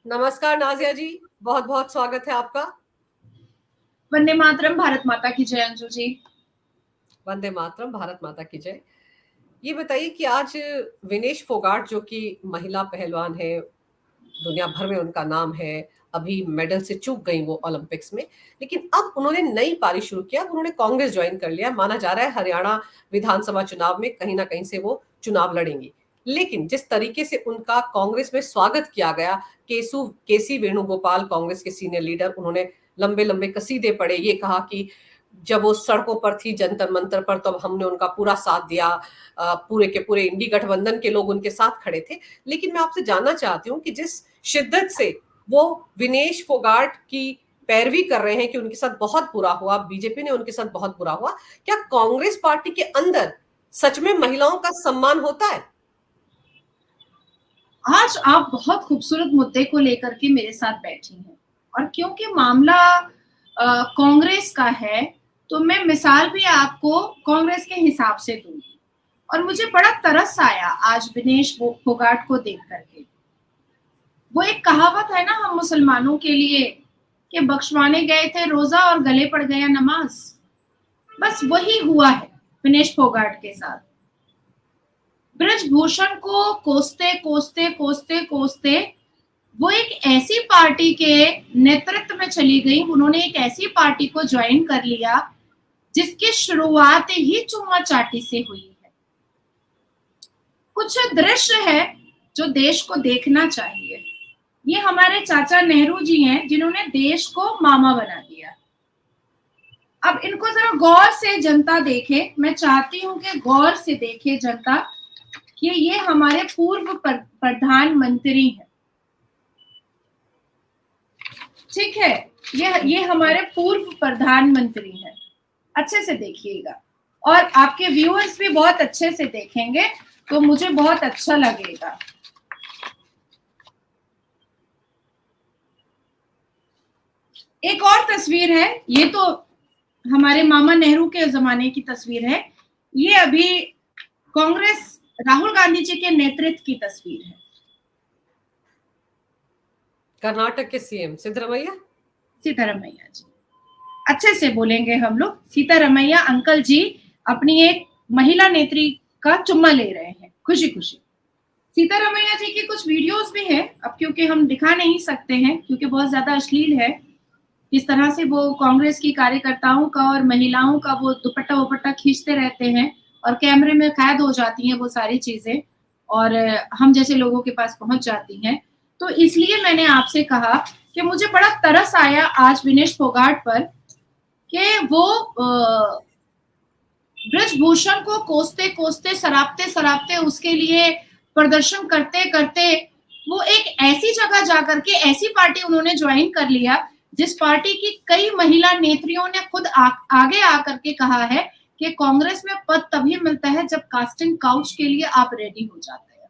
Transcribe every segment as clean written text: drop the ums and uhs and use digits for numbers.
नमस्कार नाजिया जी, बहुत बहुत स्वागत है आपका। वंदे मातरम, भारत माता की जय। अंजू जी, वंदे मातरम, भारत माता की जय। ये बताइए कि आज विनेश फोगाट जो कि महिला पहलवान है, दुनिया भर में उनका नाम है, अभी मेडल से चूक गई वो ओलंपिक्स में, लेकिन अब उन्होंने नई पारी शुरू किया। उन्होंने कांग्रेस ज्वाइन कर लिया। माना जा रहा है हरियाणा विधानसभा चुनाव में कहीं ना कहीं से वो चुनाव लड़ेंगी। लेकिन जिस तरीके से उनका कांग्रेस में स्वागत किया गया, केसी वेणुगोपाल कांग्रेस के सीनियर लीडर, उन्होंने लंबे लंबे कसीदे पढ़े, ये कहा कि जब वो सड़कों पर थी जंतर मंतर पर, तब हमने उनका पूरा साथ दिया। पूरे के पूरे इंडी गठबंधन के लोग उनके साथ खड़े थे। लेकिन मैं आपसे जानना चाहती हूँ कि जिस शिद्दत से वो विनेश फोगाट की पैरवी कर रहे हैं कि उनके साथ बहुत बुरा हुआ, बीजेपी ने उनके साथ बहुत बुरा हुआ, क्या कांग्रेस पार्टी के अंदर सच में महिलाओं का सम्मान होता है? आज आप बहुत खूबसूरत मुद्दे को लेकर के मेरे साथ बैठी हैं और क्योंकि मामला कांग्रेस का है, तो मैं मिसाल भी आपको कांग्रेस के हिसाब से दूंगी। और मुझे बड़ा तरस आया आज विनेश फोगाट को देख करके। वो एक कहावत है ना हम मुसलमानों के लिए कि बख्शवाने गए थे रोजा और गले पड़ गया नमाज। बस वही हुआ है विनेश फोगाट के साथ। ब्रजभूषण को कोसते कोसते कोसते कोसते वो एक ऐसी पार्टी के नेतृत्व में चली गई। उन्होंने एक ऐसी पार्टी को ज्वाइन कर लिया जिसकी शुरुआत ही चुम्मा चाटी से हुई है। कुछ दृश्य है जो देश को देखना चाहिए। ये हमारे चाचा नेहरू जी हैं जिन्होंने देश को मामा बना दिया। अब इनको जरा गौर से जनता देखे। मैं चाहती हूं कि गौर से देखे जनता कि ये हमारे पूर्व प्रधानमंत्री हैं। ठीक है, ये हमारे पूर्व प्रधानमंत्री हैं। अच्छे से देखिएगा और आपके व्यूअर्स भी बहुत अच्छे से देखेंगे तो मुझे बहुत अच्छा लगेगा। एक और तस्वीर है, ये तो हमारे मामा नेहरू के जमाने की तस्वीर है। ये अभी कांग्रेस राहुल गांधी जी के नेतृत्व की तस्वीर है। कर्नाटक के सीएम सीतारमैया जी, अच्छे से बोलेंगे हम लोग। सीतारमैया अंकल जी अपनी एक महिला नेत्री का चुम्मा ले रहे हैं खुशी खुशी। सीतारमैया जी की कुछ वीडियोस भी हैं, अब क्योंकि हम दिखा नहीं सकते हैं क्योंकि बहुत ज्यादा अश्लील है। किस तरह से वो कांग्रेस की कार्यकर्ताओं का और महिलाओं का वो दुपट्टा वुपट्टा खींचते रहते हैं और कैमरे में कैद हो जाती हैं वो सारी चीजें, और हम जैसे लोगों के पास पहुंच जाती हैं। तो इसलिए मैंने आपसे कहा कि मुझे बड़ा तरस आया आज विनेश फोगाट पर कि वो ब्रजभूषण को कोसते कोसते सरापते सरापते उसके लिए प्रदर्शन करते करते वो एक ऐसी जगह जाकर के ऐसी पार्टी उन्होंने ज्वाइन कर लिया जिस पार्टी की कई महिला नेत्रियों ने खुद आगे आकर के कहा है कि कांग्रेस में पद तभी मिलता है जब कास्टिंग काउच के लिए आप रेडी हो जाते हैं।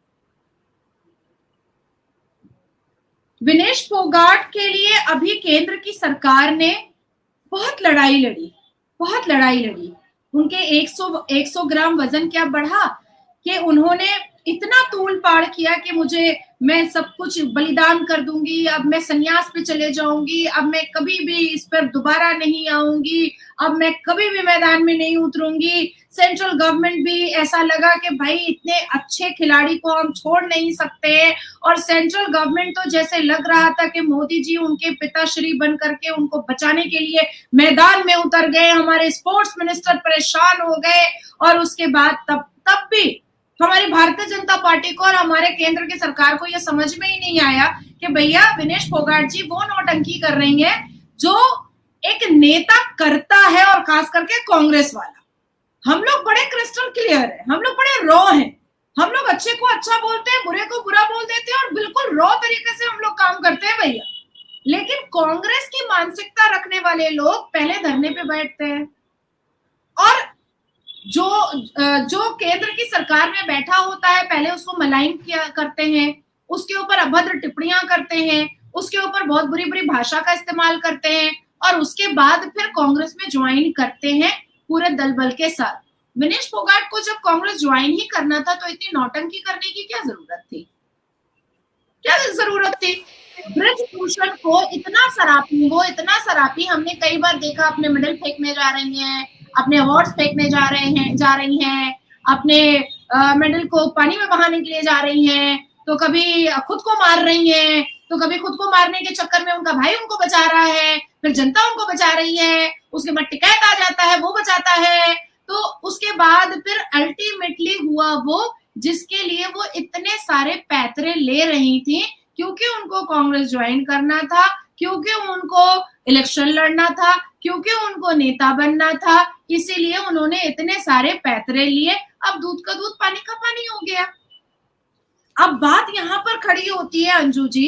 विनेश फोगाट के लिए अभी केंद्र की सरकार ने बहुत लड़ाई लड़ी। उनके 100 ग्राम वजन क्या बढ़ा कि उन्होंने इतना तूल पाड़ किया कि मैं सब कुछ बलिदान कर दूंगी, अब मैं संन्यास पे चले जाऊंगी, अब मैं कभी भी इस पर दोबारा नहीं आऊंगी, अब मैं कभी भी मैदान में नहीं उतरूंगी। सेंट्रल गवर्नमेंट भी ऐसा लगा कि भाई इतने अच्छे खिलाड़ी को हम छोड़ नहीं सकते, और सेंट्रल गवर्नमेंट तो जैसे लग रहा था कि मोदी जी उनके पिताश्री बन करके उनको बचाने के लिए मैदान में उतर गए। हमारे स्पोर्ट्स मिनिस्टर परेशान हो गए और उसके बाद तब भी हमारी भारतीय जनता पार्टी को और हमारे केंद्र की सरकार को यह समझ में ही नहीं आया कि भैया विनेश फोगाट जी वो नौटंकी कर रही हैं जो एक नेता करता है, और खास करके कांग्रेस वाला। हम लोग बड़े क्रिस्टल क्लियर है, हम लोग बड़े रॉ हैं, हम लोग अच्छे को अच्छा बोलते हैं, बुरे को बुरा बोल देते हैं और बिल्कुल रॉ तरीके से हम लोग काम करते हैं भैया। लेकिन कांग्रेस की मानसिकता रखने वाले लोग पहले धरने पे बैठते हैं और जो केंद्र की सरकार में बैठा होता है पहले उसको मलाइन किया करते हैं, उसके ऊपर अभद्र टिप्पणियां करते हैं, उसके ऊपर बहुत बुरी बुरी भाषा का इस्तेमाल करते हैं और उसके बाद फिर कांग्रेस में ज्वाइन करते हैं पूरे दल बल के साथ। विनेश फोगाट को जब कांग्रेस ज्वाइन ही करना था तो इतनी नौटंकी करने की क्या जरूरत थी? क्या जरूरत थी? ब्रजभूषण को इतना सरापी, वो इतना सरापी, हमने कई बार देखा अपने मेडल फेंकने जा रही हैं, अपने अवार्ड्स फेंकने जा रही हैं, अपने मेडल को पानी में बहाने के लिए जा रही हैं, तो कभी खुद को मार रही हैं, तो कभी खुद को मारने के चक्कर में उनका भाई उनको बचा रहा है, फिर जनता उनको बचा रही है, उसके बाद टिकैत आ जाता है, वो बचाता है, तो उसके बाद फिर अल्टीमेटली हुआ वो जिसके लिए वो इतने सारे पैतरे ले रही थी, क्योंकि उनको कांग्रेस ज्वाइन करना था, क्योंकि उनको इलेक्शन लड़ना था, क्योंकि उनको नेता बनना था, इसीलिए उन्होंने इतने सारे पैतरे लिए। अब दूध का दूध पानी का पानी हो गया। अब बात यहाँ पर खड़ी होती है अंजू जी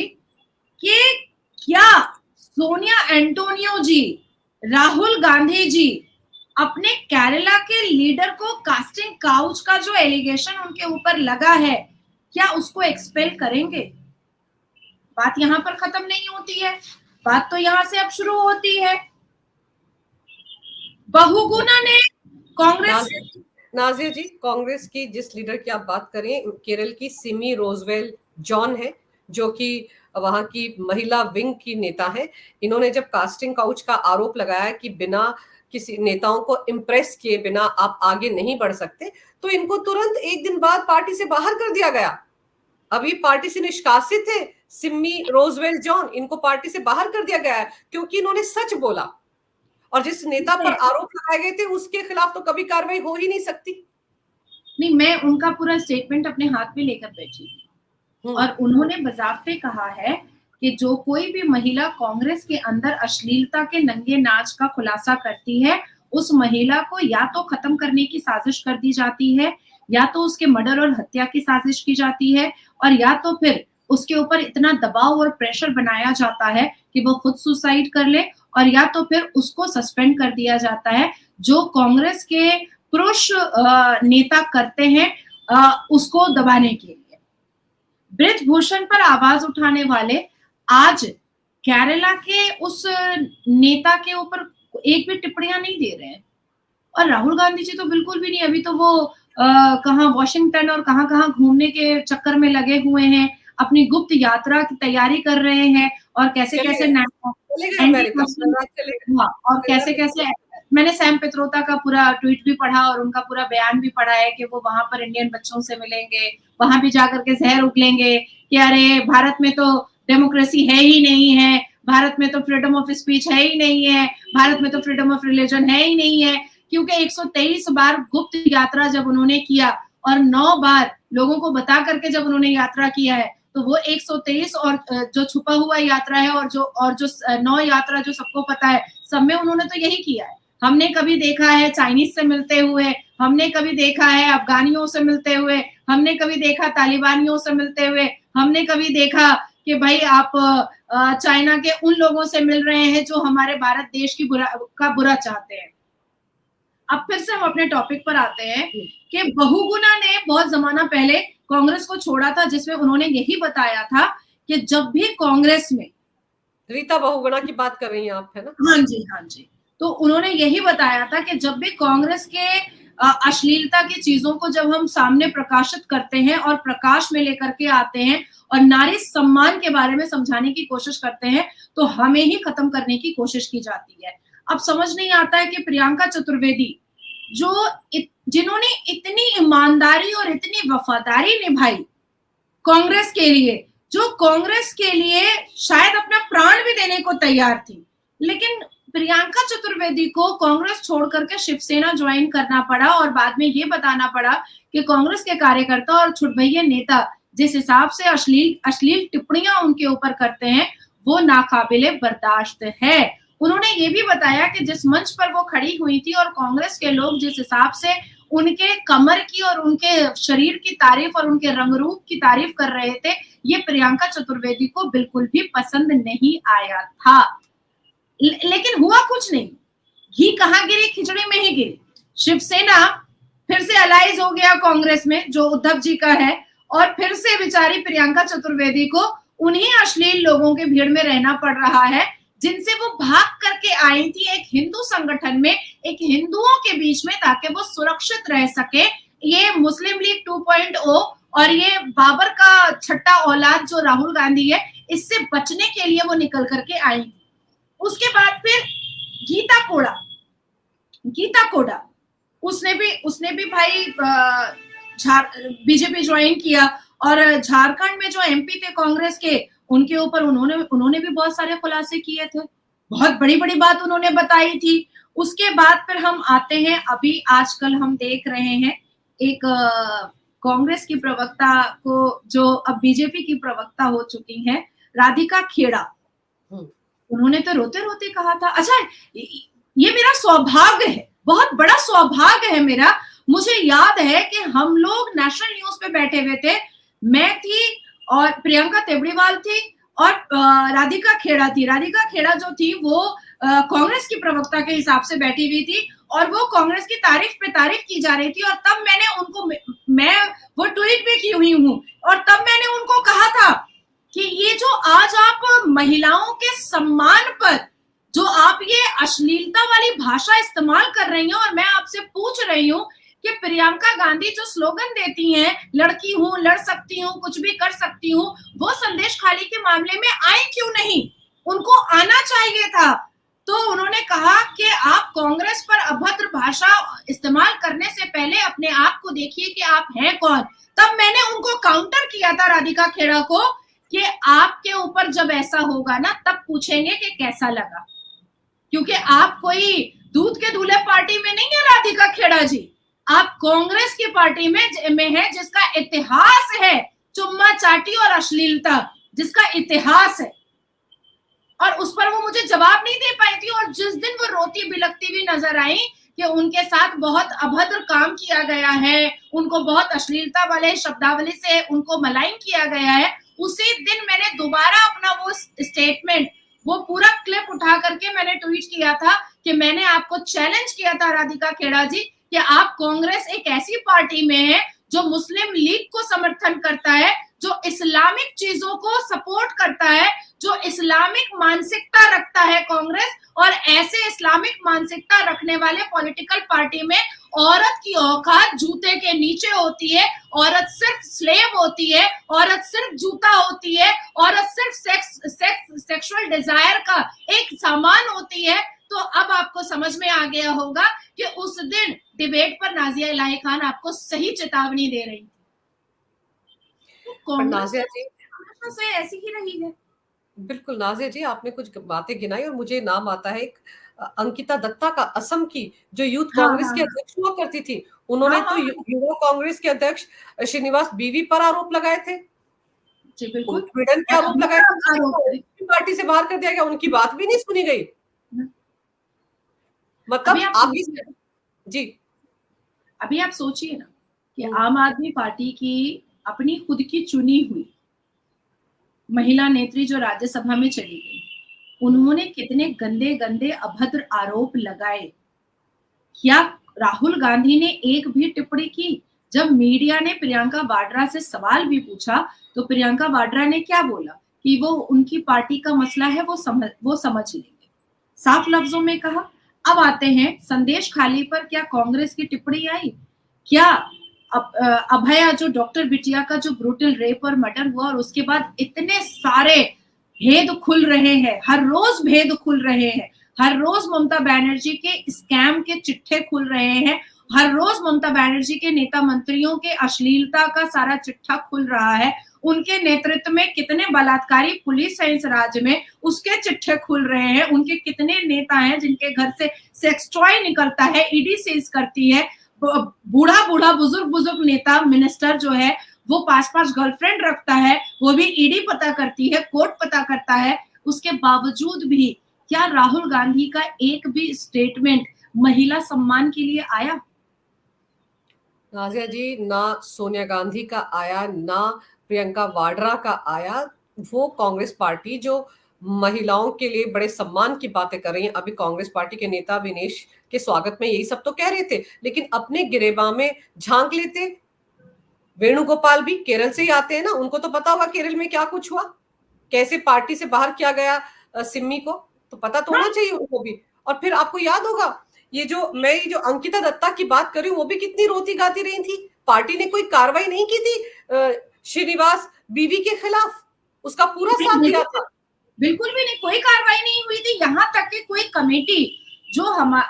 कि क्या सोनिया एंटोनियो जी, राहुल गांधी जी अपने केरला के लीडर को कास्टिंग काउच का जो एलिगेशन उनके ऊपर लगा है, क्या उसको एक्सपेल करेंगे? बात यहाँ पर खत्म नहीं होती है, बात तो यहाँ से अब शुरू होती है। बहुगुणा ने कांग्रेस, नाजिया जी, कांग्रेस की जिस लीडर की आप बात करें, केरल की सिमी रोजवेल जॉन है, जो कि वहां की महिला विंग की नेता है। इन्होंने जब कास्टिंग काउच का आरोप लगाया कि बिना किसी नेताओं को इम्प्रेस किए बिना आप आगे नहीं बढ़ सकते, तो इनको तुरंत एक दिन बाद पार्टी से बाहर कर दिया गया। अभी पार्टी से निष्कासित है सिमी रोजवेल जॉन, इनको पार्टी से बाहर कर दिया गया है क्योंकि इन्होंने सच बोला, और जिस नेता पर आरोप लगाए गए थे उसके खिलाफ तो कभी कार्रवाई हो ही नहीं सकती। नहीं, मैं उनका पूरा स्टेटमेंट अपने हाथ में लेकर बैठी और उन्होंने बजाफ्ते कहा है कि जो कोई भी महिला कांग्रेस के अंदर अश्लीलता के नंगे नाच का खुलासा करती है, उस महिला को या तो खत्म करने की साजिश कर दी जाती है, या तो उसके मर्डर और हत्या की साजिश की जाती है, और या तो फिर उसके ऊपर इतना दबाव और प्रेशर बनाया जाता है कि वो खुद सुसाइड कर ले, और या तो फिर उसको सस्पेंड कर दिया जाता है। जो कांग्रेस के पुरुष नेता करते हैं उसको दबाने के लिए। ब्रजभूषण पर आवाज उठाने वाले आज केरला के उस नेता के ऊपर एक भी टिप्पणियां नहीं दे रहे हैं, और राहुल गांधी जी तो बिल्कुल भी नहीं। अभी तो वो कहाँ वॉशिंगटन और कहाँ घूमने के चक्कर में लगे हुए हैं, अपनी गुप्त यात्रा की तैयारी कर रहे हैं, और कैसे कैसे और कैसे कैसे मैंने सैम पित्रोदा का पूरा ट्वीट भी पढ़ा और उनका पूरा बयान भी पढ़ा है कि वो वहां पर इंडियन बच्चों से मिलेंगे, वहां भी जाकर के जहर उगलेंगे कि अरे भारत में तो डेमोक्रेसी है ही नहीं है, भारत में तो फ्रीडम ऑफ स्पीच है ही नहीं है, भारत में तो फ्रीडम ऑफ रिलीजन है ही नहीं है। क्योंकि 123 बार गुप्त यात्रा जब उन्होंने किया और 9 बार लोगों को बता करके जब उन्होंने यात्रा किया है, तो वो 123 और जो छुपा हुआ यात्रा है और जो 9 यात्रा जो सबको पता है, सब में उन्होंने तो यही किया है। हमने कभी देखा है चाइनीज से मिलते हुए, हमने कभी देखा है अफगानियों से मिलते हुए, हमने कभी देखा तालिबानियों से मिलते हुए, हमने कभी देखा कि भाई आप चाइना के उन लोगों से मिल रहे हैं जो हमारे भारत देश की बुरा चाहते हैं। अब फिर से हम अपने टॉपिक पर आते हैं कि बहुगुणा ने बहुत जमाना पहले कांग्रेस को छोड़ा था, जिसमें उन्होंने यही बताया था कि जब भी कांग्रेस में, रीता बहुगुणा की बात कर रही हैं आप, है ना? हाँ जी, हाँ जी। तो उन्होंने यही बताया था कि जब भी कांग्रेस के अश्लीलता की चीजों को जब हम सामने प्रकाशित करते हैं और प्रकाश में लेकर के आते हैं और नारी सम्मान के बारे में समझाने की कोशिश करते हैं, तो हमें ही खत्म करने की कोशिश की जाती है। अब समझ नहीं आता है कि प्रियंका चतुर्वेदी जिन्होंने इतनी ईमानदारी और इतनी वफादारी निभाई कांग्रेस के लिए, जो कांग्रेस के लिए शायद अपना प्राण भी देने को तैयार थी, लेकिन प्रियंका चतुर्वेदी को कांग्रेस छोड़ करके शिवसेना ज्वाइन करना पड़ा और बाद में ये बताना पड़ा कि कांग्रेस के कार्यकर्ता और छुटभैया नेता जिस हिसाब से अश्लील टिप्पणियां उनके ऊपर करते हैं, वो नाकाबिले बर्दाश्त है। उन्होंने ये भी बताया कि जिस मंच पर वो खड़ी हुई थी और कांग्रेस के लोग जिस हिसाब से उनके कमर की और उनके शरीर की तारीफ और उनके रंग रूप की तारीफ कर रहे थे, ये प्रियंका चतुर्वेदी को बिल्कुल भी पसंद नहीं आया था। लेकिन हुआ कुछ नहीं, घी कहाँ गिरी, खिचड़ी में ही गिरी। शिवसेना फिर से अलाइज हो गया कांग्रेस में, जो उद्धव जी का है, और फिर से बेचारी प्रियंका चतुर्वेदी को उन्हीं अश्लील लोगों के भीड़ में रहना पड़ रहा है जिनसे वो भाग करके आई थी एक हिंदू संगठन में, एक हिंदुओं के बीच में, ताकि वो सुरक्षित रह सके। ये मुस्लिम लीग 2.0 और ये बाबर का छठा औलाद जो राहुल गांधी है, इससे बचने के लिए वो निकल करके आई थी। उसके बाद फिर गीता कोड़ा, गीता कोड़ा उसने भी भाई बीजेपी ज्वाइन किया, और झारखंड में जो एमपी थे कांग्रेस के, उनके ऊपर उन्होंने भी बहुत सारे खुलासे किए थे, बहुत बड़ी बड़ी बात उन्होंने बताई थी। उसके बाद फिर हम आते हैं, अभी आजकल हम देख रहे हैं एक कांग्रेस की प्रवक्ता को, जो अब बीजेपी की प्रवक्ता हो चुकी हैं, राधिका खेड़ा। उन्होंने तो रोते रोते कहा था, अच्छा ये मेरा सौभाग्य है, बहुत बड़ा सौभाग्य है मेरा, मुझे याद है कि हम लोग नेशनल न्यूज पे बैठे हुए थे, मैं थी और प्रियंका तेवड़ीवाल थी और राधिका खेड़ा थी। राधिका खेड़ा जो थी वो कांग्रेस की प्रवक्ता के हिसाब से बैठी हुई थी, और वो कांग्रेस की तारीफ पे तारीफ की जा रही थी, और तब मैंने उनको, मैं वो ट्वीट भी की हुई हूँ, और तब मैंने उनको कहा था कि ये जो आज आप महिलाओं के सम्मान पर जो आप ये अश्लीलता वाली भाषा इस्तेमाल कर रही हैं, और मैं आपसे पूछ रही हूँ कि प्रियंका गांधी जो स्लोगन देती हैं, लड़की हूं, लड़ सकती हूँ, कुछ भी कर सकती हूँ, वो संदेश खाली के मामले में आई क्यों नहीं? उनको आना चाहिए था। तो उन्होंने कहा कि आप कांग्रेस पर अभद्र भाषा इस्तेमाल करने से पहले अपने आप को देखिए कि आप हैं कौन। तब मैंने उनको काउंटर किया था, राधिका खेड़ा को, कि आपके ऊपर जब ऐसा होगा ना, तब पूछेंगे कि कैसा लगा, क्योंकि आप कोई दूध के दूल्हे पार्टी में नहीं है राधिका खेड़ा जी, आप कांग्रेस की पार्टी में है, जिसका इतिहास है चुम्मा चाटी और अश्लीलता, जिसका इतिहास है। और उस पर वो मुझे जवाब नहीं दे पाई थी, और जिस दिन वो रोती बिलखती हुई नजर आई कि उनके साथ बहुत अभद्र काम किया गया है, उनको बहुत अश्लीलता वाले शब्दावली से उनको मलाइन किया गया है, उसी दिन मैंने दोबारा अपना वो स्टेटमेंट, वो पूरा क्लिप उठा करके मैंने ट्वीट किया था कि मैंने आपको चैलेंज किया था राधिका खेड़ा जी, कि आप कांग्रेस एक ऐसी पार्टी में है जो मुस्लिम लीग को समर्थन करता है, जो इस्लामिक चीजों को सपोर्ट करता है, जो इस्लामिक मानसिकता रखता है कांग्रेस, और ऐसे इस्लामिक मानसिकता रखने वाले पॉलिटिकल पार्टी में औरत की औकात जूते के नीचे होती है, औरत सिर्फ स्लेव होती है, औरत सिर्फ जूता होती है, औरत सिर्फ सेक्सुअल डिजायर का एक सामान होती है। तो अब आपको समझ में आ गया होगा कि उस दिन डिबेट पर नाजिया इलाही खान आपको सही चेतावनी दे रही थी। नाजिया जी हमेशा से ऐसी ही रही है। बिल्कुल नाजिया जी, आपने कुछ बातें गिनाई और मुझे नाम आता है एक अंकिता दत्ता का, असम की, जो यूथ कांग्रेस की अध्यक्ष हुआ करती थी। उन्होंने तो युवा कांग्रेस के अध्यक्ष श्रीनिवास बीवी पर आरोप लगाए थे, जी बिल्कुल, उत्पीड़न के आरोप लगाए थे, पार्टी से बाहर कर दिया गया, उनकी बात भी नहीं सुनी गई। मतलब आप जी, अभी आप सोचिए ना कि आम आदमी पार्टी की अपनी खुद की चुनी हुई महिला नेत्री जो राज्यसभा में चली गई, उन्होंने कितने गंदे गंदे अभद्र आरोप लगाए। क्या राहुल गांधी ने एक भी टिप्पणी की? जब मीडिया ने प्रियंका वाड्रा से सवाल भी पूछा, तो प्रियंका वाड्रा ने क्या बोला कि वो उनकी पार्टी का मसला है, वो समझ लेंगे, साफ लफ्जों में कहा। अब आते हैं संदेश खाली पर, क्या कांग्रेस की टिप्पणी आई? क्या अभया, जो डॉक्टर बिटिया का जो ब्रूटल रेप और मर्डर हुआ, और उसके बाद इतने सारे भेद खुल रहे हैं, हर रोज भेद खुल रहे हैं, हर रोज ममता बनर्जी के स्कैम के चिट्ठे खुल रहे हैं, हर रोज ममता बनर्जी के नेता मंत्रियों के अश्लीलता का सारा चिट्ठा खुल रहा है, उनके नेतृत्व में कितने बलात्कारी पुलिस है इस राज्य में, उसके चिट्ठे खुल रहे हैं, उनके कितने नेता हैं जिनके घर से सेक्स टॉय निकलता है, ईडी सीज करती है, बूढ़ा बुजुर्ग नेता मिनिस्टर जो है वो 5 गर्लफ्रेंड रखता है, वो भी ईडी पता करती है, कोर्ट पता करता है। उसके बावजूद भी क्या राहुल गांधी का एक भी स्टेटमेंट महिला सम्मान के लिए आया? नाजिया जी, ना सोनिया गांधी का आया, ना प्रियंका वाड्रा का आया। वो कांग्रेस पार्टी जो महिलाओं के लिए बड़े सम्मान की बातें कर रही है, अभी कांग्रेस पार्टी के नेता विनेश के स्वागत में यही सब तो कह रहे थे, लेकिन अपने गिरेबान में झांक लेते। वेणुगोपाल भी केरल से ही आते हैं ना, उनको तो पता होगा केरल में क्या कुछ हुआ, कैसे पार्टी से बाहर किया गया सिम्मी को, तो पता तो होना चाहिए उनको भी। और फिर आपको याद होगा ये जो अंकिता दत्ता की बात कर रही हूँ, वो भी कितनी रोती गाती रही थी पार्टी ने कोई कार्रवाई नहीं की थी श्रीनिवास बीवी के खिलाफ, उसका पूरा साथ दिया था। बिल्कुल भी नहीं, कोई कार्रवाई नहीं हुई थी। यहाँ तक कि कोई कमेटी, जो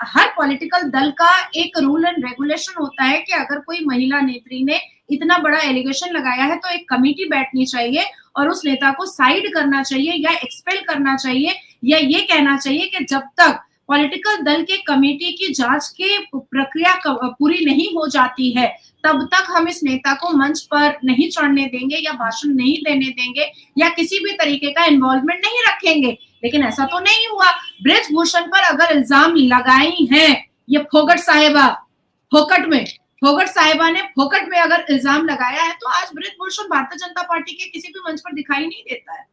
हर पॉलिटिकल दल का एक रूल एंड रेगुलेशन होता है कि अगर कोई महिला नेत्री ने इतना बड़ा एलिगेशन लगाया है तो एक कमेटी बैठनी चाहिए और उस नेता को साइड करना चाहिए या एक्सपेल करना चाहिए, या ये कहना चाहिए कि जब तक पॉलिटिकल दल के कमेटी की जांच की प्रक्रिया पूरी नहीं हो जाती है तब तक हम इस नेता को मंच पर नहीं चढ़ने देंगे या भाषण नहीं देने देंगे या किसी भी तरीके का इन्वॉल्वमेंट नहीं रखेंगे। लेकिन ऐसा तो नहीं हुआ। बृजभूषण पर अगर इल्जाम लगाई हैं ये फोगट साहिबा, फोगट साहिबा ने फोकट में अगर इल्जाम लगाया है तो आज बृजभूषण भारतीय जनता पार्टी के किसी भी मंच पर दिखाई नहीं देता है।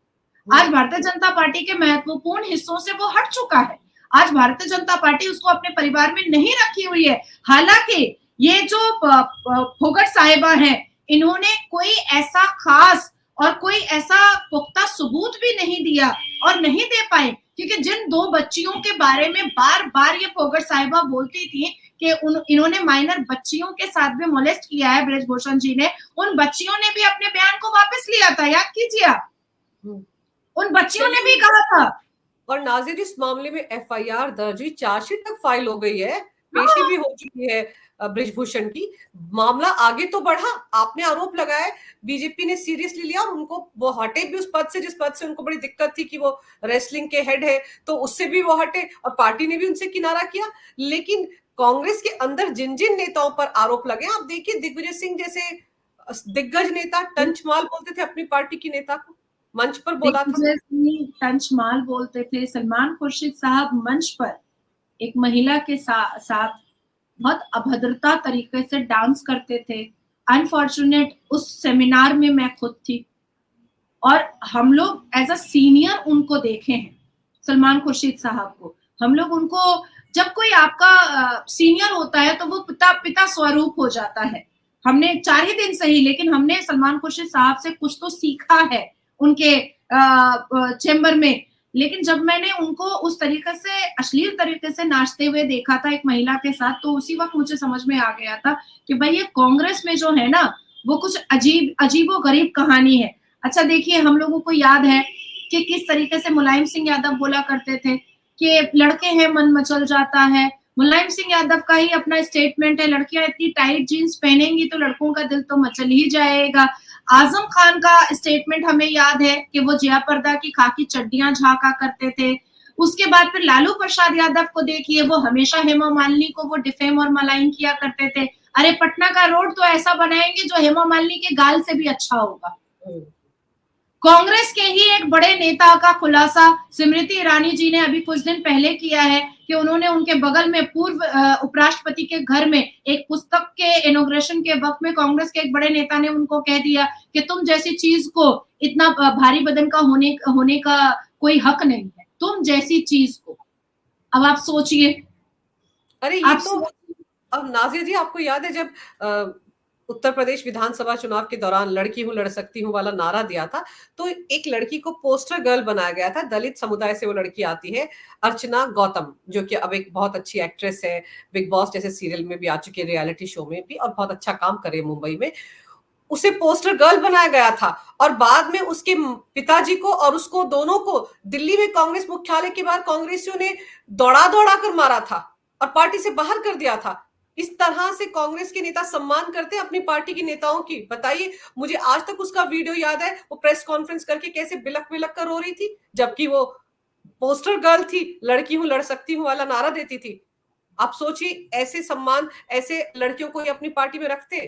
आज भारतीय जनता पार्टी के महत्वपूर्ण हिस्सों से वो हट चुका है। आज भारतीय जनता पार्टी उसको अपने परिवार में नहीं रखी हुई है। हालांकि ये जो फोगट साहिबा हैं, इन्होंने कोई ऐसा खास और कोई ऐसा पुख्ता सबूत भी नहीं दिया और नहीं दे पाए, क्योंकि जिन 2 बच्चियों के बारे में बार बार ये फोगट साहिबा बोलती थी कि इन्होंने माइनर बच्चियों के साथ भी मोलेस्ट किया है बृजभूषण जी ने, उन बच्चियों ने भी अपने बयान को वापस लिया था, याद कीजिए आप। उन बच्चियों ने भी कहा था। और नाज़िर इस मामले में एफआईआर दर्ज हुई, चार्जशीट तक फाइल हो गई है, पेशी भी हो चुकी है बृजभूषण की। मामला आगे तो बढ़ा, आपने आरोप लगाया, बीजेपी ने सीरियसली लिया और उनको वो हटे भी उस पद से जिस पद से उनको बड़ी दिक्कत थी कि वो रेसलिंग के हेड है, तो उससे भी वो हटे और पार्टी ने भी उनसे किनारा किया। लेकिन कांग्रेस के अंदर जिन जिन नेताओं पर आरोप लगे, आप देखिए दिग्विजय सिंह जैसे दिग्गज नेता टंचमाल बोलते थे अपनी पार्टी की नेता को, मंच पर बोला था। टंचमाल बोलते थे। सलमान खुर्शीद साहब मंच पर एक महिला के साथ बहुत अभद्रता तरीके से डांस करते थे। अनफॉर्चुनेट उस सेमिनार में मैं खुद थी और हम लोग एज अ सीनियर उनको देखे हैं, सलमान खुर्शीद साहब को। हम लोग उनको, जब कोई आपका सीनियर होता है तो वो पिता स्वरूप हो जाता है। हमने 4 ही दिन सही, लेकिन हमने सलमान खुर्शीद साहब से कुछ तो सीखा है उनके चेंबर में। लेकिन जब मैंने उनको उस तरीके से अश्लील तरीके से नाचते हुए देखा था एक महिला के साथ, तो उसी वक्त मुझे समझ में आ गया था कि भाई ये कांग्रेस में जो है ना वो कुछ अजीबो गरीब कहानी है। अच्छा देखिए, हम लोगों को याद है कि किस तरीके से मुलायम सिंह यादव बोला करते थे कि लड़के हैं मन मचल जाता है। मुलायम सिंह यादव का ही अपना स्टेटमेंट है, लड़कियां इतनी टाइट जीन्स पहनेंगी तो लड़कों का दिल तो मचल ही जाएगा। आजम खान का स्टेटमेंट हमें याद है कि वो जया पर्दा की खाकी चड्डियां झांका करते थे। उसके बाद फिर लालू प्रसाद यादव को देखिए, वो हमेशा हेमा मालिनी को वो डिफेम और मलाइन किया करते थे। अरे पटना का रोड तो ऐसा बनाएंगे जो हेमा मालिनी के गाल से भी अच्छा होगा। कांग्रेस के ही एक बड़े नेता का खुलासा स्मृति ईरानी जी ने अभी कुछ दिन पहले किया है कि उन्होंने उनके बगल में पूर्व उपराष्ट्रपति के घर में एक पुस्तक के इनॉग्रेशन के वक्त में कांग्रेस के एक बड़े नेता ने उनको कह दिया कि तुम जैसी चीज को इतना भारी बदन का होने का कोई हक नहीं है, तुम जैसी चीज को। अब आप सोचिए। अरे ये तो अब नाज़िर जी, आपको याद है जब उत्तर प्रदेश विधानसभा चुनाव के दौरान लड़की हूं लड़ सकती हूं वाला नारा दिया था, तो एक लड़की को पोस्टर गर्ल बनाया गया था। दलित समुदाय से वो लड़की आती है, अर्चना गौतम, जो कि अब एक बहुत अच्छी एक्ट्रेस है, बिग बॉस जैसे सीरियल में भी आ चुकी है, रियलिटी शो में भी, और बहुत अच्छा काम करे मुंबई में। उसे पोस्टर गर्ल बनाया गया था और बाद में उसके पिताजी को और उसको दोनों को दिल्ली में कांग्रेस मुख्यालय के बाहर कांग्रेसियों ने दौड़ा कर मारा था और पार्टी से बाहर कर दिया था। इस तरह से कांग्रेस के नेता सम्मान करते हैं अपनी पार्टी के नेताओं की। बताइए, मुझे आज तक उसका वीडियो याद है, वो प्रेस कॉन्फ्रेंस करके कैसे बिलक बिलक कर रो रही थी, जबकि वो पोस्टर गर्ल थी, लड़की हूं लड़ सकती हूं वाला नारा देती थी। आप सोचिए, ऐसे सम्मान ऐसे लड़कियों को ही अपनी पार्टी में रखते।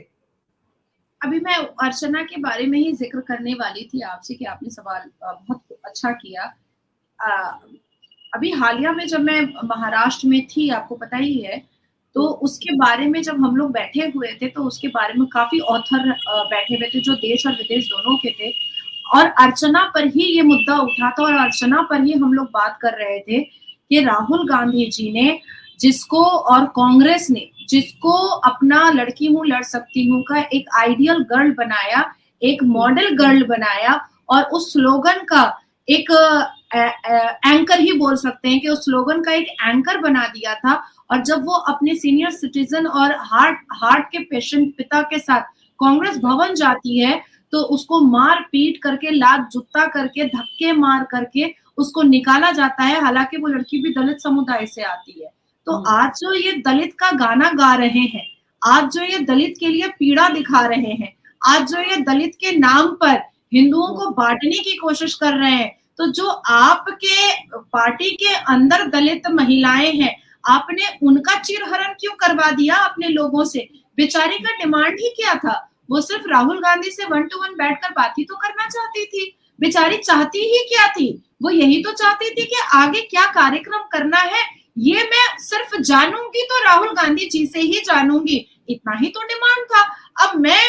अभी मैं अर्चना के बारे में ही जिक्र करने वाली थी आपसे कि आपने सवाल बहुत अच्छा किया। अभी हालिया में जब मैं महाराष्ट्र में थी, आपको पता ही है, तो उसके बारे में जब हम लोग बैठे हुए थे तो उसके बारे में काफी ऑथर बैठे हुए थे जो देश और विदेश दोनों के थे, और अर्चना पर ही ये मुद्दा उठा था और अर्चना पर ही हम लोग बात कर रहे थे कि राहुल गांधी जी ने जिसको और कांग्रेस ने जिसको अपना लड़की हूं लड़ सकती हूं का एक आइडियल गर्ल बनाया, एक मॉडल गर्ल बनाया, और उस स्लोगन का एक एंकर ही बोल सकते हैं कि उस स्लोगन का एक एंकर बना दिया था, और जब वो अपने सीनियर सिटीजन और हार्ट के पेशेंट पिता के साथ कांग्रेस भवन जाती है, तो उसको मार पीट करके, लात जूता करके, धक्के मार करके उसको निकाला जाता है, हालांकि वो लड़की भी दलित समुदाय से आती है। तो आज जो ये दलित का गाना गा रहे हैं, आज जो ये दलित के लिए पीड़ा दिखा रहे हैं, आज जो ये दलित के नाम पर हिंदुओं को बांटने की कोशिश कर रहे हैं, तो जो आपके पार्टी के अंदर दलित महिलाएं हैं, आपने उनका चिरहरण क्यों करवा दिया अपने लोगों से? बेचारी का डिमांड ही क्या था? वो सिर्फ राहुल गांधी से 1 to 1 बैठकर बात ही तो करना चाहती थी। बेचारी चाहती ही क्या थी? वो यही तो चाहती थी कि आगे क्या कार्यक्रम करना है, ये मैं सिर्फ जानूंगी तो राहुल गांधी जी से ही जानूंगी, इतना ही तो डिमांड था। अब मैं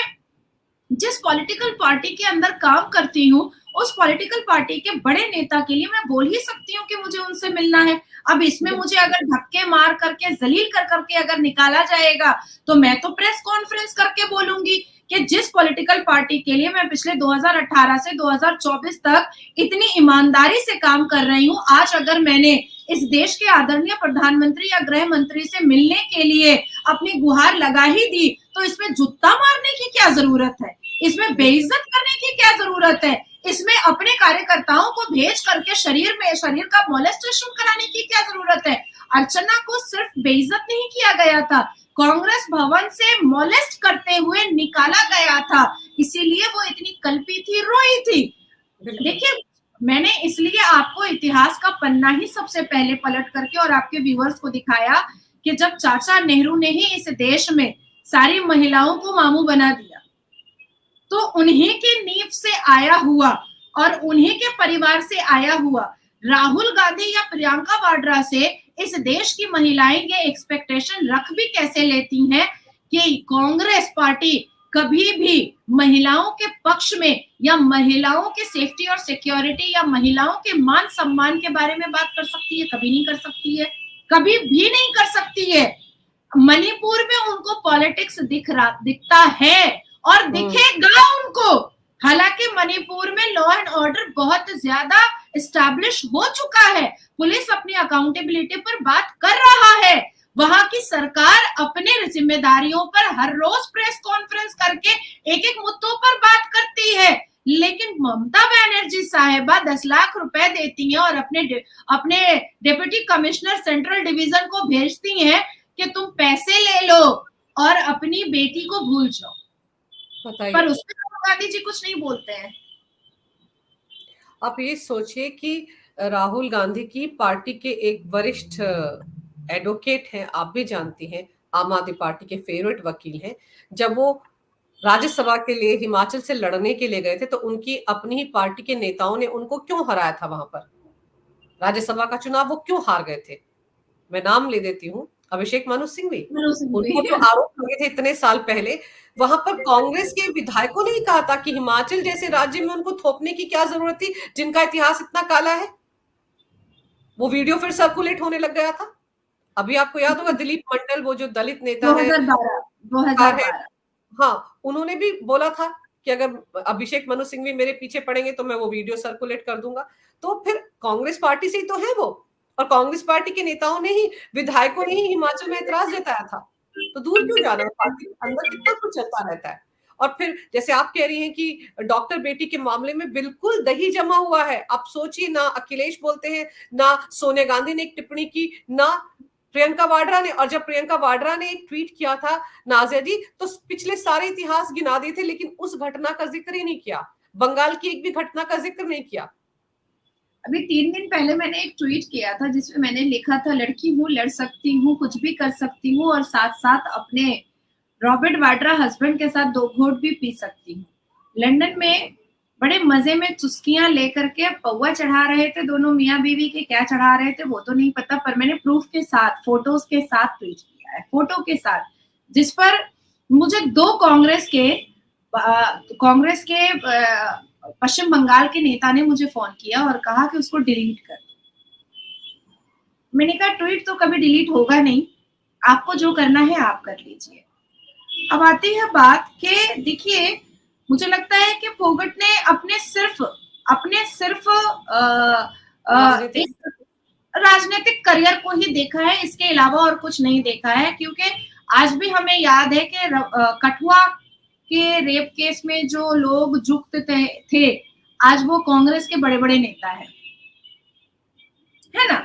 जिस पॉलिटिकल पार्टी के अंदर काम करती हूँ, उस पॉलिटिकल पार्टी के बड़े नेता के लिए मैं बोल ही सकती हूँ कि मुझे उनसे मिलना है। अब इसमें मुझे अगर धक्के मार करके, जलील कर करके अगर निकाला जाएगा, तो मैं तो प्रेस कॉन्फ्रेंस करके बोलूंगी कि जिस पॉलिटिकल पार्टी के लिए मैं पिछले 2018 से 2024 तक इतनी ईमानदारी से काम कर रही हूँ, आज अगर मैंने इस देश के आदरणीय प्रधानमंत्री या गृह मंत्री से मिलने के लिए अपनी गुहार लगा ही दी, तो इसमें जूता मारने की क्या जरूरत है? इसमें बेइज्जत करने की क्या जरूरत है? इसमें अपने कार्यकर्ताओं को भेज करके शरीर का मोलेस्टेशन कराने की क्या जरूरत है? अर्चना को सिर्फ बेइज्जत नहीं किया गया था, कांग्रेस भवन से मोलेस्ट करते हुए निकाला गया था, इसीलिए वो इतनी कल्पी थी, रोई थी। देखिए, मैंने इसलिए आपको इतिहास का पन्ना ही सबसे पहले पलट करके और आपके व्यूअर्स को दिखाया कि जब चाचा नेहरू ने ही इस देश में सारी महिलाओं को मामू बना दिया, तो उन्हीं की नींव से आया हुआ और उन्हीं के परिवार से आया हुआ राहुल गांधी या प्रियंका वाड्रा से इस देश की महिलाएं ये एक्सपेक्टेशन रख भी कैसे लेती हैं कि कांग्रेस पार्टी कभी भी महिलाओं के पक्ष में या महिलाओं के सेफ्टी और सिक्योरिटी या महिलाओं के मान सम्मान के बारे में बात कर सकती है? कभी नहीं कर सकती है, कभी भी नहीं कर सकती है। मणिपुर में उनको पॉलिटिक्स दिखता है और दिखेगा उनको, हालांकि मणिपुर में लॉ एंड ऑर्डर बहुत ज्यादा एस्टैब्लिश हो चुका है, पुलिस अपनी अकाउंटेबिलिटी पर बात कर रहा है, वहां की सरकार अपने जिम्मेदारियों पर हर रोज प्रेस कॉन्फ्रेंस करके एक एक मुद्दों पर बात करती है। लेकिन ममता बनर्जी साहिबा 10 लाख रुपए देती हैं और अपने डिप्टी कमिश्नर सेंट्रल डिवीजन को भेजती हैं कि तुम पैसे ले लो और अपनी बेटी को भूल जाओ, पर उसमें राहुल गांधी जी कुछ नहीं बोलते हैं। आप ये सोचिए कि राहुल गांधी की पार्टी के एक वरिष्ठ एडवोकेट हैं, आप भी जानती हैं, आम आदमी पार्टी के फेवरेट वकील हैं, जब वो राज्यसभा के लिए हिमाचल से लड़ने के लिए गए थे, तो उनकी अपनी ही पार्टी के नेताओं ने उनको क्यों हराया था? वहां पर राज्यसभा का चुनाव वो क्यों हार गए थे? मैं नाम ले देती हूँ, अभिषेक मनु सिंह भी। उनको जो आरोप लगे थे इतने साल पहले, वहां पर कांग्रेस के विधायकों ने ही कहा था कि हिमाचल जैसे राज्य में उनको थोपने की क्या जरूरत थी, जिनका इतिहास इतना काला है। वो वीडियो फिर सर्कुलेट होने लग गया था। अभी आपको याद होगा दिलीप मंडल, वो जो दलित नेता है, 2012 हाँ, उन्होंने भी बोला था कि अगर अभिषेक मनु सिंह भी मेरे पीछे पड़ेंगे तो मैं वो वीडियो सर्कुलेट कर दूंगा। तो फिर कांग्रेस पार्टी से ही तो है वो, और कांग्रेस पार्टी के नेताओं ने ही, विधायकों ने ही हिमाचल में एतराज जताया था। तो दूर क्यों जाना है? पार्टी के अंदर कितना कुछ चलता रहता है। और फिर जैसे आप कह रही हैं कि डॉक्टर बेटी के मामले में बिल्कुल दही जमा हुआ है। आप सोचिए, ना अखिलेश बोलते हैं, ना सोनिया गांधी ने एक टिप्पणी की, ना प्रियंका वाड्रा ने। और जब प्रियंका वाड्रा ने एक ट्वीट किया था नाजिया जी, तो पिछले सारे इतिहास गिना दिए थे, लेकिन उस घटना का जिक्र ही नहीं किया, बंगाल की एक भी घटना का जिक्र नहीं किया। अभी 3 दिन पहले मैंने एक ट्वीट किया था जिसमें मैंने लिखा था, लड़की हूँ, लड़ सकती हूँ, कुछ भी कर सकती हूँ और साथ साथ अपने रॉबर्ट वाड्रा हस्बैंड के साथ 2 घूंट भी पी सकती हूँ। लंदन में बड़े मजे में चुस्कियां लेकर के पौवा चढ़ा रहे थे दोनों मियाँ बीवी के, क्या चढ़ा रहे थे वो तो नहीं पता, पर मैंने प्रूफ के साथ, फोटोज के साथ ट्वीट किया है, फोटो के साथ, जिस पर मुझे 2 कांग्रेस के पश्चिम बंगाल के नेता ने मुझे फोन किया और कहा कि उसको डिलीट कर। मैंने कहा ट्वीट तो कभी डिलीट होगा नहीं, आपको जो करना है आप कर लीजिए। अब आती है बात कि देखिए, मुझे लगता है कि फोगट ने अपने सिर्फ राजनीतिक करियर को ही देखा है, इसके अलावा और कुछ नहीं देखा है, क्योंकि आज भी हमें याद है कि कठुआ के रेप केस में जो लोग जुक्त थे, आज वो कांग्रेस के बड़े-बड़े नेता हैं, है ना?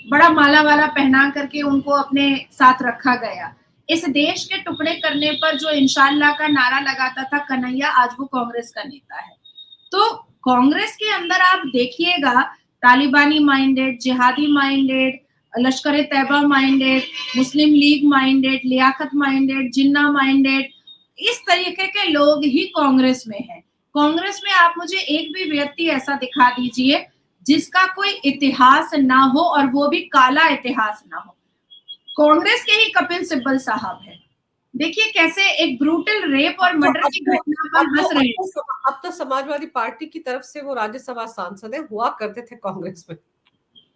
बड़ा माला वाला पहना करके उनको अपने साथ रखा गया। इस देश के टुकड़े करने पर जो इंशाअल्लाह का नारा लगाता था कन्हैया, आज वो कांग्रेस का नेता है। तो कांग्रेस के अंदर आप देखिएगा, तालिबानी माइंडेड, जिहादी माइंडेड, लश्कर ए तैयबा माइंडेड, मुस्लिम लीग माइंडेड, लियाकत माइंडेड, जिन्ना माइंडेड, इस तरीके के लोग ही कांग्रेस में हैं। कांग्रेस में आप मुझे एक भी व्यक्ति ऐसा दिखा दीजिए जिसका कोई इतिहास ना हो, और वो भी काला इतिहास ना हो। कांग्रेस के ही कपिल सिब्बल साहब हैं। देखिए कैसे एक ब्रूटल रेप और मर्डर की घटना पर हंस रहे हैं। अब तो समाजवादी पार्टी की तरफ से वो राज्यसभा सांसद है, हुआ करते थे कांग्रेस में।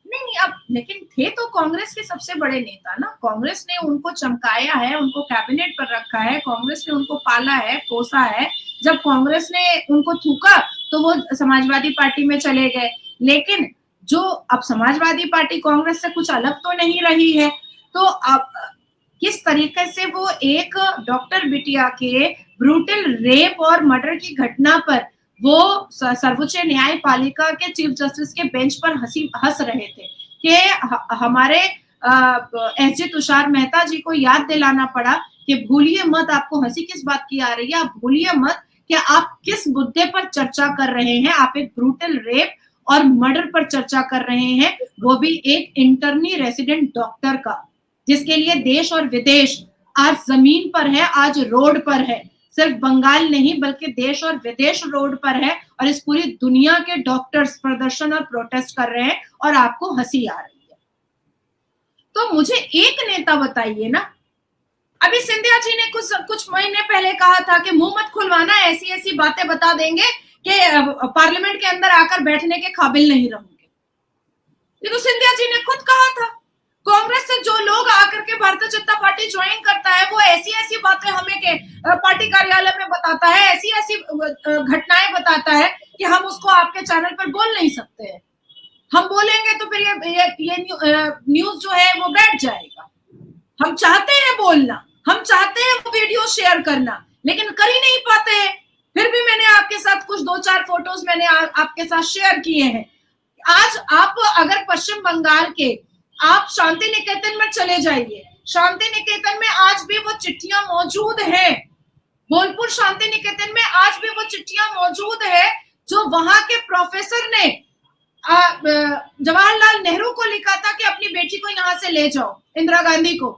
नहीं, अब लेकिन थे तो कांग्रेस के सबसे बड़े नेता ना। कांग्रेस ने उनको चमकाया है, उनको कैबिनेट पर रखा है, कांग्रेस ने उनको पाला है, पोसा है। जब कांग्रेस ने उनको थूका तो वो समाजवादी पार्टी में चले गए। लेकिन जो अब समाजवादी पार्टी कांग्रेस से कुछ अलग तो नहीं रही है, तो अब किस तरीके से वो एक डॉक्टर बिटिया के ब्रूटल रेप और मर्डर की घटना पर वो सर्वोच्च न्यायपालिका के चीफ जस्टिस के बेंच पर हंस रहे थे कि हमारे एस.जे. तुषार मेहता जी को याद दिलाना पड़ा कि भूलिए मत, आपको हंसी किस बात की आ रही है, आप भूलिए मत कि आप किस मुद्दे पर चर्चा कर रहे हैं। आप एक ब्रूटल रेप और मर्डर पर चर्चा कर रहे हैं, वो भी एक इंटरनी रेसिडेंट डॉक्टर का, जिसके लिए देश और विदेश आज जमीन पर है, आज रोड पर है। सिर्फ बंगाल नहीं बल्कि देश और विदेश रोड पर है, और इस पूरी दुनिया के डॉक्टर्स प्रदर्शन और प्रोटेस्ट कर रहे हैं, और आपको हंसी आ रही है। तो मुझे एक नेता बताइए ना, अभी सिंधिया जी ने कुछ महीने पहले कहा था कि मुंह मत खुलवाना, ऐसी ऐसी बातें बता देंगे कि पार्लियामेंट के अंदर आकर बैठने के काबिल नहीं रहोगे। ये तो सिंधिया जी ने खुद कहा था। कांग्रेस से जो लोग आकर के भारतीय जनता पार्टी ज्वाइन करता है, वो ऐसी ऐसी बातें हमें के पार्टी कार्यालय में बताता है, ऐसी ऐसी घटनाएं बताता है कि हम उसको आपके चैनल पर बोल नहीं सकते हैं। हम बोलेंगे तो फिर ये न्यूज जो है वो बैठ जाएगा। हम चाहते हैं बोलना, हम चाहते हैं वो वीडियो शेयर करना, लेकिन कर ही नहीं पाते हैं। फिर भी मैंने आपके साथ कुछ 2-4 फोटोज मैंने आपके साथ शेयर किए हैं। आज आप अगर पश्चिम बंगाल के आप शांति निकेतन में चले जाइए, शांति निकेतन में आज भी वो चिट्ठियां मौजूद हैं। बोलपुर शांति निकेतन में आज भी वो चिट्ठियां मौजूद है जो वहां के प्रोफेसर ने जवाहरलाल नेहरू को लिखा था कि अपनी बेटी को यहाँ से ले जाओ, इंदिरा गांधी को।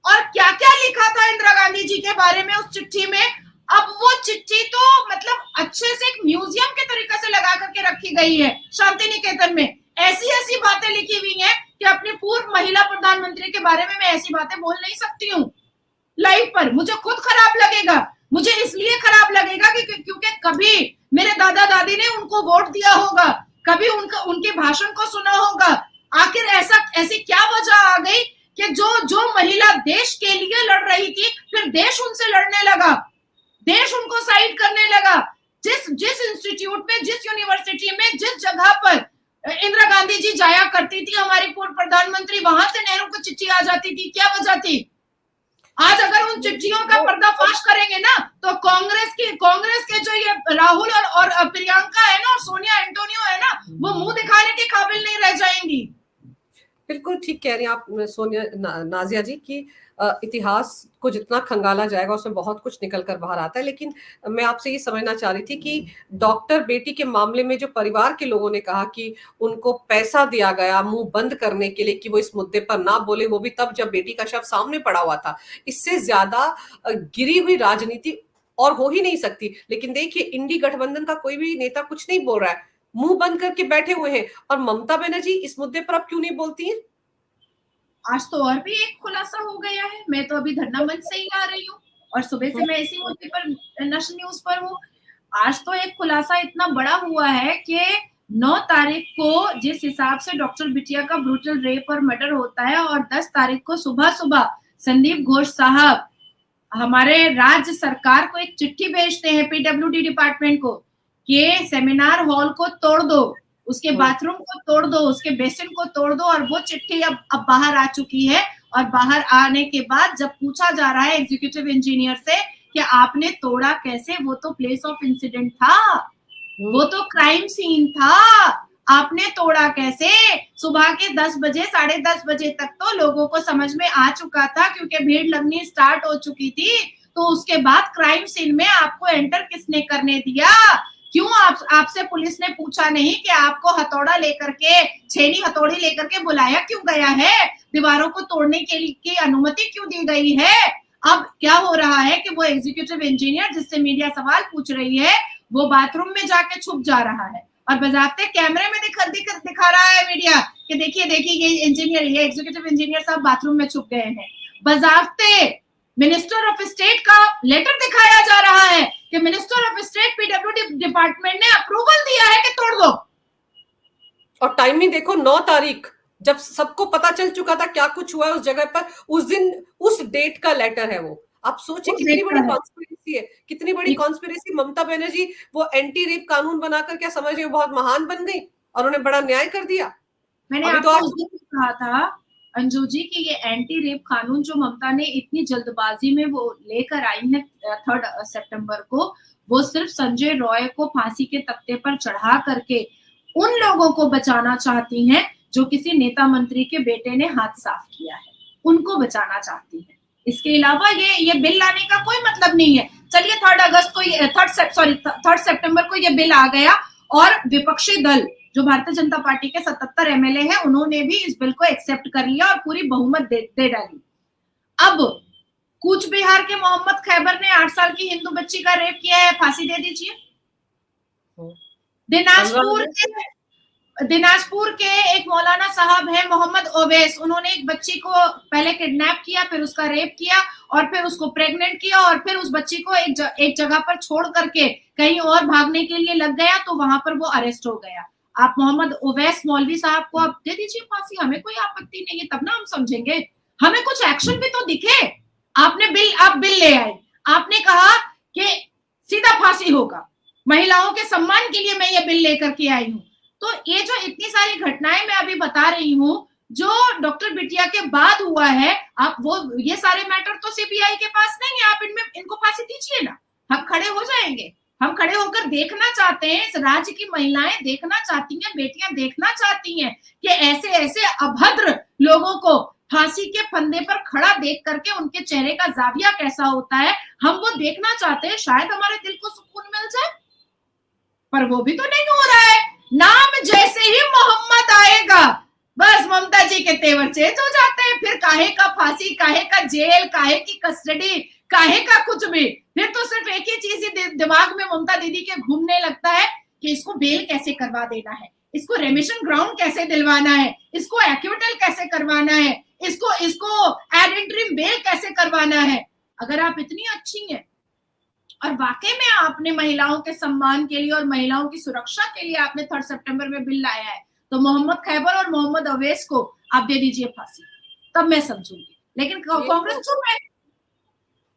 और क्या क्या लिखा था इंदिरा गांधी जी के बारे में उस चिट्ठी में। अब वो चिट्ठी तो मतलब अच्छे से एक म्यूजियम के तरीके से लगा करके रखी गई है शांति निकेतन में। ऐसी ऐसी बातें लिखी हुई हैं कि अपनी पूर्व महिला प्रधानमंत्री के बारे में मैं ऐसी बातें बोल नहीं सकती हूँ लाइव पर। मुझे खुद खराब लगेगा। मुझे इसलिए खराब लगेगा क्योंकि कभी मेरे दादा दादी ने उनको वोट दिया होगा, कभी उनके भाषण को सुना होगा। आखिर ऐसी क्या वजह आ गई कि जो महिला देश के लिए लड़ रही थी, फिर देश उनसे लड़ने लगा, देश उनको साइड करने लगा। जिस इंस्टीट्यूट में, जिस यूनिवर्सिटी में, जिस जगह पर इंदिरा गांधी जी जाया करती थी, हमारी पूर्व प्रधानमंत्री, वहां से नेहरू को चिट्ठी आ जाती थी। क्या वजह थी? आज अगर उन चिट्ठियों का पर्दाफाश करेंगे ना, तो कांग्रेस के जो ये राहुल और प्रियंका है ना, और सोनिया एंटोनियो है ना, वो मुंह दिखाने के काबिल नहीं रह जाएंगी। बिल्कुल ठीक कह रही हैं आप सोनिया नाजिया जी की इतिहास को जितना खंगाला जाएगा उसमें बहुत कुछ निकल कर बाहर आता है। लेकिन मैं आपसे ये समझना चाह रही थी कि डॉक्टर बेटी के मामले में जो परिवार के लोगों ने कहा कि उनको पैसा दिया गया मुंह बंद करने के लिए कि वो इस मुद्दे पर ना बोले, वो भी तब जब बेटी का शव सामने पड़ा हुआ था। इससे ज्यादा गिरी हुई राजनीति और हो ही नहीं सकती। लेकिन देखिए, इंडी गठबंधन का कोई भी नेता कुछ नहीं बोल रहा है, मुंह बंद करके बैठे हुए हैं। और ममता बनर्जी इस मुद्दे पर अब क्यों नहीं बोलती हैं? आज तो और भी एक खुलासा हो गया है। मैं तो अभी धरना मंच से ही आ रही हूँ और सुबह से मैं इसी मुद्दे पर नेशनल न्यूज पर हूँ। आज तो एक खुलासा इतना बड़ा हुआ है कि 9 तारीख को जिस हिसाब से डॉक्टर बिटिया का ब्रूटल रेप और मर्डर होता है, और 10 तारीख को सुबह सुबह संदीप घोष साहब हमारे राज्य सरकार को एक चिट्ठी भेजते हैं, पीडब्ल्यूडी डिपार्टमेंट को, कि सेमिनार हॉल को तोड़ दो, उसके बाथरूम को तोड़ दो, उसके बेसिन को तोड़ दो, और वो चिट्ठी अब बाहर आ चुकी है। और बाहर आने के बाद जब पूछा जा रहा है एग्जीक्यूटिव इंजीनियर से कि आपने तोड़ा कैसे, वो तो प्लेस ऑफ इंसिडेंट था, वो तो क्राइम सीन था, आपने तोड़ा कैसे? सुबह के 10 बजे 10:30 बजे तक तो लोगों को समझ में आ चुका था, क्योंकि भीड़ लगनी स्टार्ट हो चुकी थी। तो उसके बाद क्राइम सीन में आपको एंटर किसने करने दिया? क्यों आपसे पुलिस ने पूछा नहीं कि आपको हथौड़ा लेकर के, छेनी हथौड़ी लेकर के बुलाया क्यों गया है? दीवारों को तोड़ने के लिए अनुमति क्यों दी गई है? अब क्या हो रहा है कि वो एग्जीक्यूटिव इंजीनियर जिससे मीडिया सवाल पूछ रही है, वो बाथरूम में जाके छुप जा रहा है और बजाते कैमरे में दिखा रहा है मीडिया कि देखिए देखिए ये इंजीनियर, ये एग्जीक्यूटिव इंजीनियर साहब बाथरूम में छुप गए हैं। बजाते मिनिस्टर ऑफ स्टेट का लेटर दिखाया जा रहा है कि minister of state PWD department ने अप्रूवल दिया है कि तोड़ दो। और टाइमिंग देखो, 9 तारीख, जब सबको पता चल चुका था क्या कुछ हुआ है उस जगह पर, उस दिन उस डेट का लेटर है वो। आप सोचिए कितनी बड़ी कॉन्स्पिरेसी है, कितनी बड़ी कॉन्स्पिरेसी। ममता बनर्जी वो एंटी रेप कानून बनाकर क्या समझ रही, बहुत महान बन गई और उन्हें बड़ा न्याय कर दिया। मैंने आपको उस दिन कहा था अंजू जी कि ये एंटी रेप कानून जो ममता ने इतनी जल्दबाजी में वो लेकर आई है 3 सितंबर को, वो सिर्फ संजय रॉय को फांसी के तख्ते पर चढ़ा करके उन लोगों को बचाना चाहती हैं जो किसी नेता मंत्री के बेटे ने हाथ साफ किया है, उनको बचाना चाहती हैं। इसके अलावा ये बिल लाने का कोई मतलब नहीं है। चलिए 3 सितंबर को ये बिल आ गया और विपक्षी दल जो भारतीय जनता पार्टी के 77 एमएलए हैं, उन्होंने भी इस बिल को एक्सेप्ट कर लिया और पूरी बहुमत दे डाली। अब कूच बिहार के मोहम्मद खैबर ने 8 साल की हिंदू बच्ची का रेप किया है, फांसी दे दीजिए। दिनाजपुर के एक मौलाना साहब है मोहम्मद ओवैस, उन्होंने एक बच्ची को पहले किडनैप किया, फिर उसका रेप किया और फिर उसको प्रेग्नेंट किया और फिर उस बच्ची को एक जगह पर छोड़ करके कहीं और भागने के लिए लग गया, तो वहां पर वो अरेस्ट हो गया। आप मोहम्मद ओवैस मौलवी साहब को आप दे दीजिए फांसी, हमें कोई आपत्ति नहीं है, तब ना हम समझेंगे। हमें कुछ एक्शन भी तो दिखे। आप बिल ले आए, आपने कहा कि सीधा फांसी होगा, महिलाओं के सम्मान के लिए मैं ये बिल लेकर के आई हूँ। तो ये जो इतनी सारी घटनाएं मैं अभी बता रही हूँ जो डॉक्टर बिटिया के बाद हुआ है, आप वो ये सारे मैटर तो सीबीआई के पास नहीं है, आप इनको फांसी दीजिए ना, हम खड़े हो जाएंगे। हम खड़े होकर देखना चाहते हैं, इस राज्य की महिलाएं देखना चाहती हैं, बेटियां देखना चाहती हैं कि ऐसे ऐसे अभद्र लोगों को फांसी के फंदे पर खड़ा देख करके उनके चेहरे का जाविया कैसा होता है, हम वो देखना चाहते हैं। शायद हमारे दिल को सुकून मिल जाए, पर वो भी तो नहीं हो रहा है। नाम जैसे ही मोहम्मद आएगा बस ममता जी के तेवर चेंज हो जाते हैं। फिर काहे का फांसी, काहे का जेल, काहे की कस्टडी, काहे का कुछ भी। फिर तो सिर्फ एक ही चीज ही दिमाग में ममता दीदी के घूमने लगता है कि इसको बेल कैसे करवा देना है, इसको रेमिशन ग्राउंड कैसे दिलवाना है, इसको एक्विटल कैसे करवाना है, इसको एड इंटरिम बेल कैसे करवाना है। अगर आप इतनी अच्छी हैं और वाकई में आपने महिलाओं के सम्मान के लिए और महिलाओं की सुरक्षा के लिए आपने 3 सितंबर में बिल लाया है, तो मोहम्मद खैबर और मोहम्मद अवैस को आप दे दीजिए फांसी, तब मैं समझूंगी। लेकिन कांग्रेस चुप है।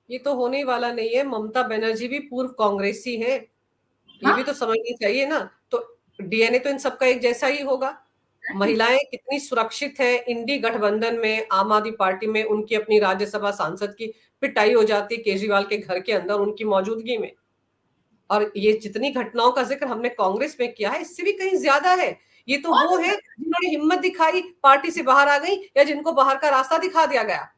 ये तो होने वाला नहीं है। ममता बनर्जी भी पूर्व कांग्रेसी है, ये भी तो समझनी चाहिए ना। तो डीएनए तो इन सबका एक जैसा ही होगा। महिलाएं कितनी सुरक्षित है, इंडी गठबंधन में आम आदमी पार्टी में उनकी अपनी राज्यसभा सांसद की पिटाई हो जाती है केजरीवाल के घर के अंदर उनकी मौजूदगी में। और ये जितनी घटनाओं का जिक्र हमने कांग्रेस में किया है, इससे भी कहीं ज्यादा है। ये तो वो है जिन्होंने हिम्मत दिखाई, पार्टी से बाहर आ गई, या जिनको बाहर का रास्ता दिखा दिया गया।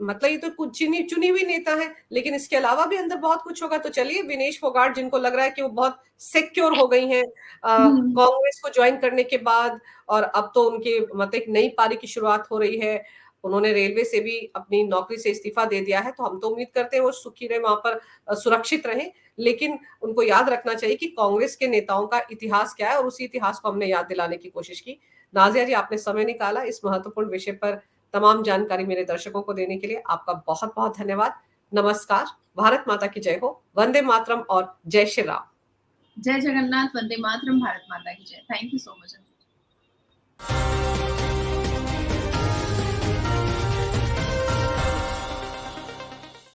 मतलब ये तो कुछ चुनी हुई नेता है, लेकिन इसके अलावा भी अंदर बहुत कुछ होगा। तो चलिए, विनेश फोगाट जिनको लग रहा है कि वो बहुत सिक्योर हो गई हैं कांग्रेस को ज्वाइन करने के बाद, और अब तो उनकी मतलब एक नई पारी की शुरुआत हो रही है। उन्होंने रेलवे से भी अपनी नौकरी से इस्तीफा दे दिया है, तो हम तो उम्मीद करते हैं वो सुखी रहे, वहां पर सुरक्षित रहे। लेकिन उनको याद रखना चाहिए कि कांग्रेस के नेताओं का इतिहास क्या है, और उसी इतिहास को हमने याद दिलाने की कोशिश की। नाजिया जी, आपने समय निकाला इस महत्वपूर्ण विषय पर तमाम जानकारी मेरे दर्शकों को देने के लिए आपका बहुत बहुत धन्यवाद। नमस्कार, भारत माता की जय हो, वंदे मातरम और जय श्री राम। जय जगन्नाथ, वंदे मातरम, भारत माता की जय। Thank you so much.